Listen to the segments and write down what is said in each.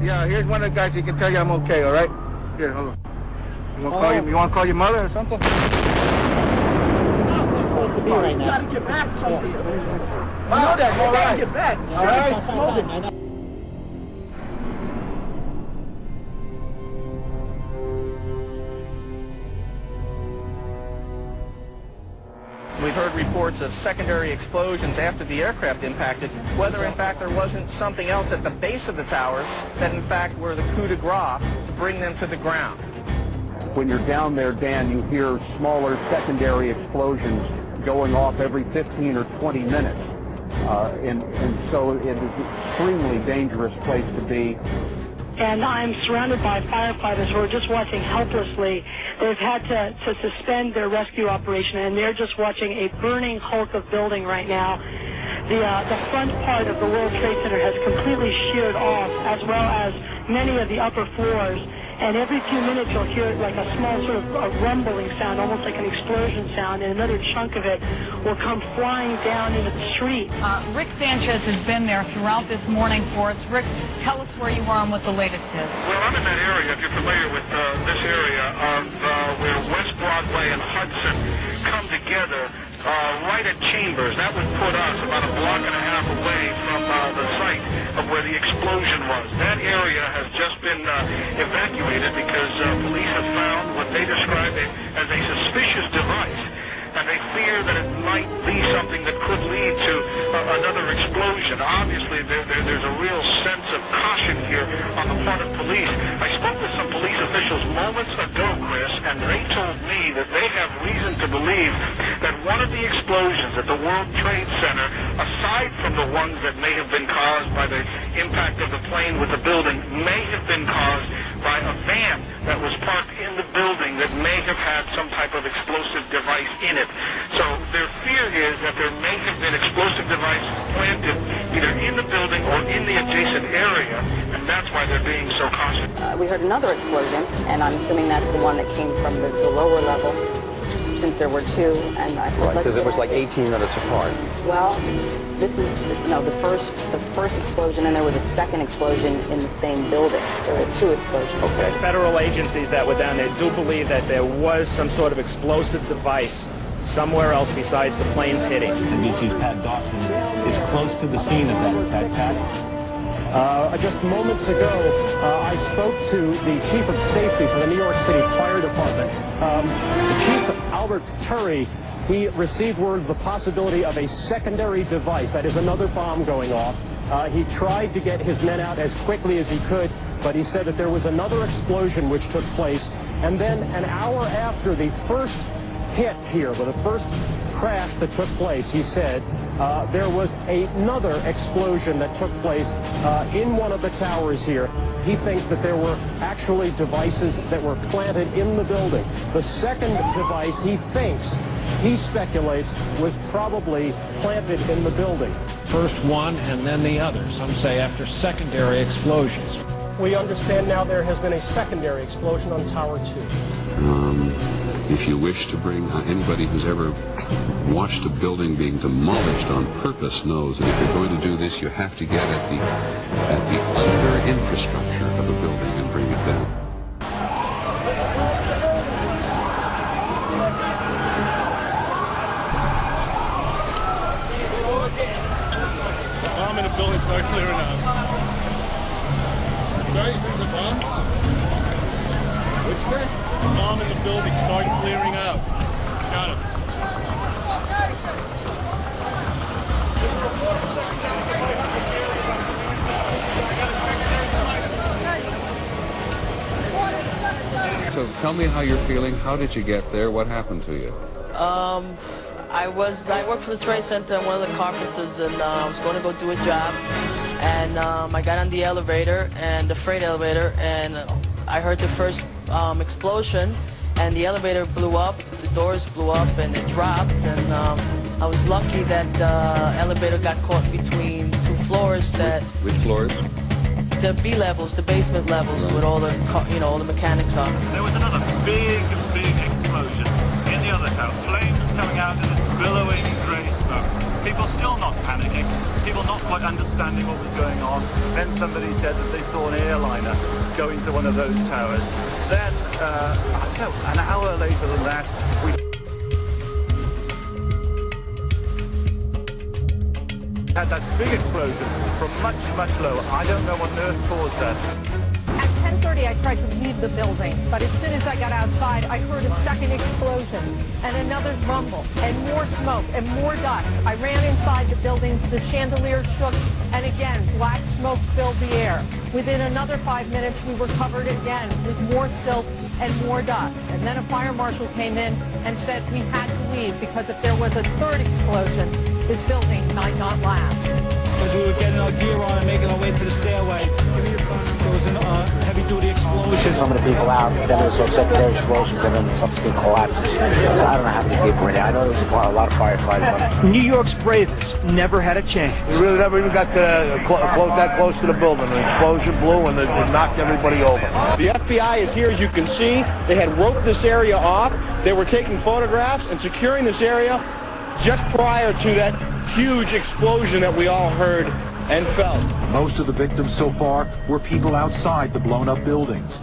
Yeah, here's one of the guys. He can tell you I'm okay. All right. Here, hold on. You want to call your mother or something? To be right now. You gotta get back something. I know that. You gotta get back. All right. Smoking. We've heard reports of secondary explosions after the aircraft impacted, whether in fact there wasn't something else at the base of the towers that in fact were the coup de grace to bring them to the ground. When you're down there, Dan, you hear smaller secondary explosions going off every 15 or 20 minutes. And so it is an extremely dangerous place to be. And I'm surrounded by firefighters who are just watching helplessly. They've had to suspend their rescue operation, and they're just watching a burning hulk of building right now. The front part of the World Trade Center has completely sheared off, as well as many of the upper floors. And every few minutes you'll hear like a small sort of a rumbling sound, almost like an explosion sound, and another chunk of it will come flying down into the street. Rick Sanchez has been there throughout this morning for us. Rick, tell us where you are and what the latest is. Well, I'm in that area, if you're familiar with this area, of where West Broadway and Hudson come together right at Chambers. That would put us about a block and a half away from the site of where the explosion was. That area has just been evacuated because police have found what they describe as a suspicious device, and they fear that it might be something that could lead to another explosion. Obviously, there's a real sense of caution here on the part of police. I spoke with some police officials moments ago, Chris, and they told me that they have reason to believe that one of the explosions at the World Trade Center, aside from the ones that may have been caused by the impact of the plane with the building, may have been caused by a van that was parked in the building that may have had some type of explosive device in it. So their fear is that there may have been explosive device planted either in the building or in the adjacent area, and that's why they're being so cautious. We heard another explosion, and I'm assuming that's the one that came from the lower level, since there were two. And I right, because it was like 18 minutes apart. Well, this is the first explosion, and there was a second explosion in the same building. There were two explosions. Okay. Federal agencies that were down there do believe that there was some sort of explosive device somewhere else besides the planes hitting. NBC's Pat Dawson is close to the scene of that attack. Pat? Just moments ago, I spoke to the Chief of Safety for the New York City Fire Department. The Chief, Albert Turry, he received word of the possibility of a secondary device, that is another bomb going off. He tried to get his men out as quickly as he could, but he said that there was another explosion which took place. And then an hour after the first hit here, with the first crash that took place, he said, there was another explosion that took place in one of the towers here. He thinks that there were actually devices that were planted in the building. The second device, he speculates, was probably planted in the building. First one and then the other, some say after secondary explosions. We understand now there has been a secondary explosion on Tower 2. If you wish to bring anybody who's ever watched a building being demolished on purpose knows that if you're going to do this, you have to get at the under infrastructure of a building and bring it down. Bomb in the building, start clearing out. Sorry, you said the bomb? What'd you say? Bomb in the building, start clearing out. Got it. So tell me how you're feeling. How did you get there? What happened to you? I worked for the Trade Center. I'm one of the carpenters, and I was going to go do a job. And I got on the elevator, and the freight elevator, and I heard the first explosion, and the elevator blew up, the doors blew up, and it dropped, and I was lucky that the elevator got caught between two floors. Which floors? The B levels, the basement levels, with all the all the mechanics on. There was another big explosion in the other tower. Flames coming out in this billowing grey smoke. People still not panicking. People not quite understanding what was going on. Then somebody said that they saw an airliner go into one of those towers. Then, I don't know, an hour later than that, we had that big explosion from much, much lower. I don't know what on earth caused that. At 10:30, I tried to leave the building, but as soon as I got outside, I heard a second explosion and another rumble and more smoke and more dust. I ran inside the buildings, the chandelier shook, and again, black smoke filled the air. Within another 5 minutes, we were covered again with more silt and more dust. And then a fire marshal came in and said we had to leave because if there was a third explosion, this building might not last. As we were getting our gear on and making our way to the stairway, there was a heavy-duty explosion. Some of the people out, then there was some secondary explosions, and then the subsequent collapses. So I don't know how many people were there. I know there was a lot of firefighters. New York's bravest never had a chance. We really never even got to that close to the building. An explosion blew and it knocked everybody over. The FBI is here, as you can see. They had roped this area off. They were taking photographs and securing this area just prior to that huge explosion that we all heard and felt. Most of the victims so far were people outside the blown-up buildings.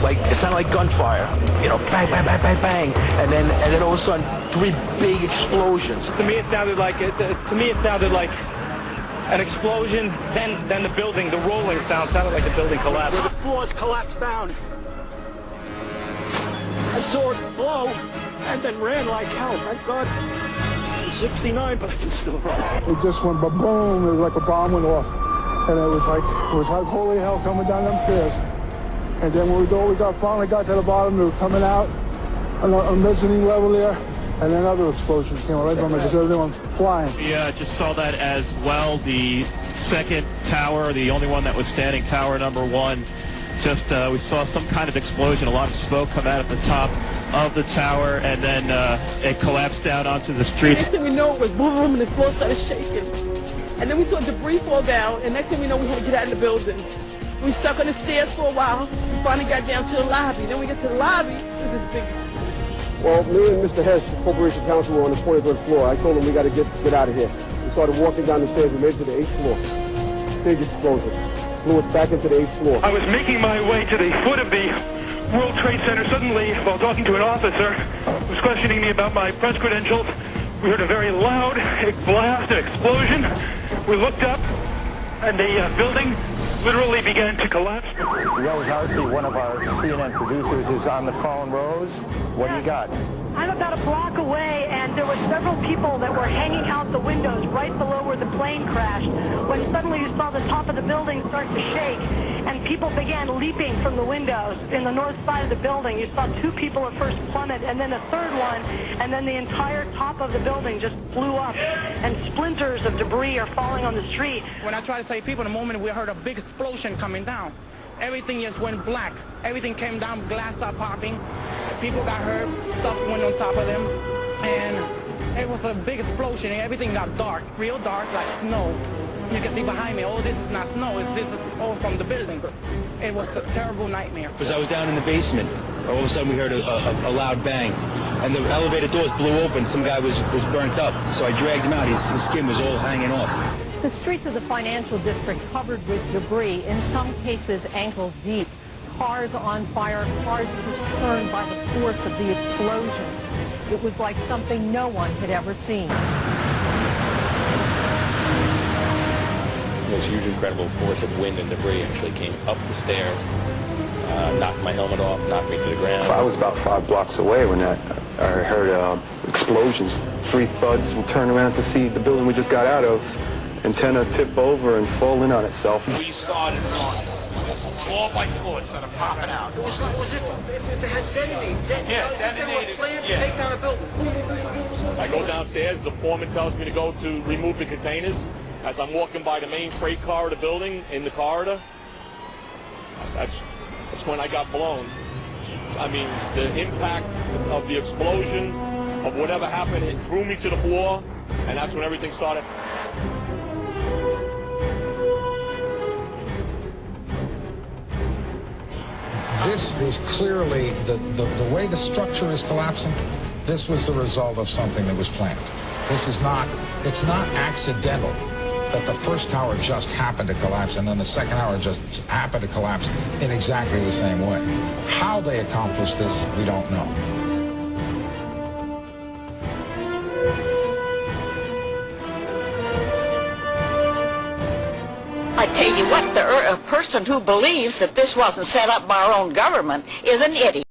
Like, it sounded like gunfire, you know, bang, bang, bang, bang, bang, and then all of a sudden, 3 big explosions. To me, it sounded like an explosion. Then the building, the rolling sound sounded like the building collapsed. The floors collapsed down. I saw it blow, and then ran like hell. Thank God. 69, but I can still run. It just went ba-boom. It was like a bomb went off. And it was like holy hell coming down them stairs. And then when we finally got to the bottom, they were coming out on the mezzanine level there. And then other explosions came right from it because everything went flying. Yeah, just saw that as well. The second tower, the only one that was standing, tower number 1. Just we saw some kind of explosion, a lot of smoke come out at the top of the tower, and then it collapsed down onto the street. Next thing we know, it was boom, and the floor started shaking. And then we saw debris fall down, and next thing we know, we had to get out of the building. We stuck on the stairs for a while. We finally got down to the lobby. Then we get to the lobby, there's this big explosion. Well, me and Mr. Hess, Corporation Counsel, were on the 23rd floor. I told him we got to get out of here. We started walking down the stairs. We made it to the 8th floor. Big explosion. Blew us back into the 8th floor. I was making my way to the foot of the World Trade Center. Suddenly, while talking to an officer who was questioning me about my press credentials, we heard a very loud blast, an explosion. We looked up, and the building literally began to collapse. Rose Arcee, one of our CNN producers, is on the phone. Rose, what do you got? I'm about a block away, and there were several people that were hanging out the windows right below where the plane crashed, when suddenly you saw the top of the building start to shake, and people began leaping from the windows in the north side of the building. You saw 2 people at first plummet, and then a third one, and then the entire top of the building just blew up, and splinters of debris are falling on the street. When I tried to save people, in a moment we heard a big explosion coming down. Everything just went black. Everything came down, glass started popping. People got hurt, stuff went on top of them, and it was a big explosion, and everything got dark, real dark, like snow. You can see behind me, oh, this is not snow, this is all from the building. It was a terrible nightmare. Because I was down in the basement, all of a sudden we heard a loud bang, and the elevator doors blew open. Some guy was burnt up, so I dragged him out. His skin was all hanging off. The streets of the financial district covered with debris, in some cases ankle deep. Cars on fire, cars just turned by the force of the explosions. It was like something no one had ever seen. This huge, incredible force of wind and debris actually came up the stairs, knocked my helmet off, knocked me to the ground. I was about 5 blocks away when I heard explosions, 3 thuds, and turned around to see the building we just got out of. Antenna tip over and fall in on itself. We started on floor by floor, started popping out. It was as if they had detonated. Yeah, detonated. Yeah. Take down a building. I go downstairs, the foreman tells me to go to remove the containers. As I'm walking by the main freight car of the building, in the corridor, that's when I got blown. I mean, the impact of the explosion, of whatever happened, it threw me to the floor, and that's when everything started. This was clearly, the way the structure is collapsing, this was the result of something that was planned. This is not, it's not accidental. that the first tower just happened to collapse and then the second tower just happened to collapse in exactly the same way. How they accomplished this, we don't know. I tell you what, a person who believes that this wasn't set up by our own government is an idiot.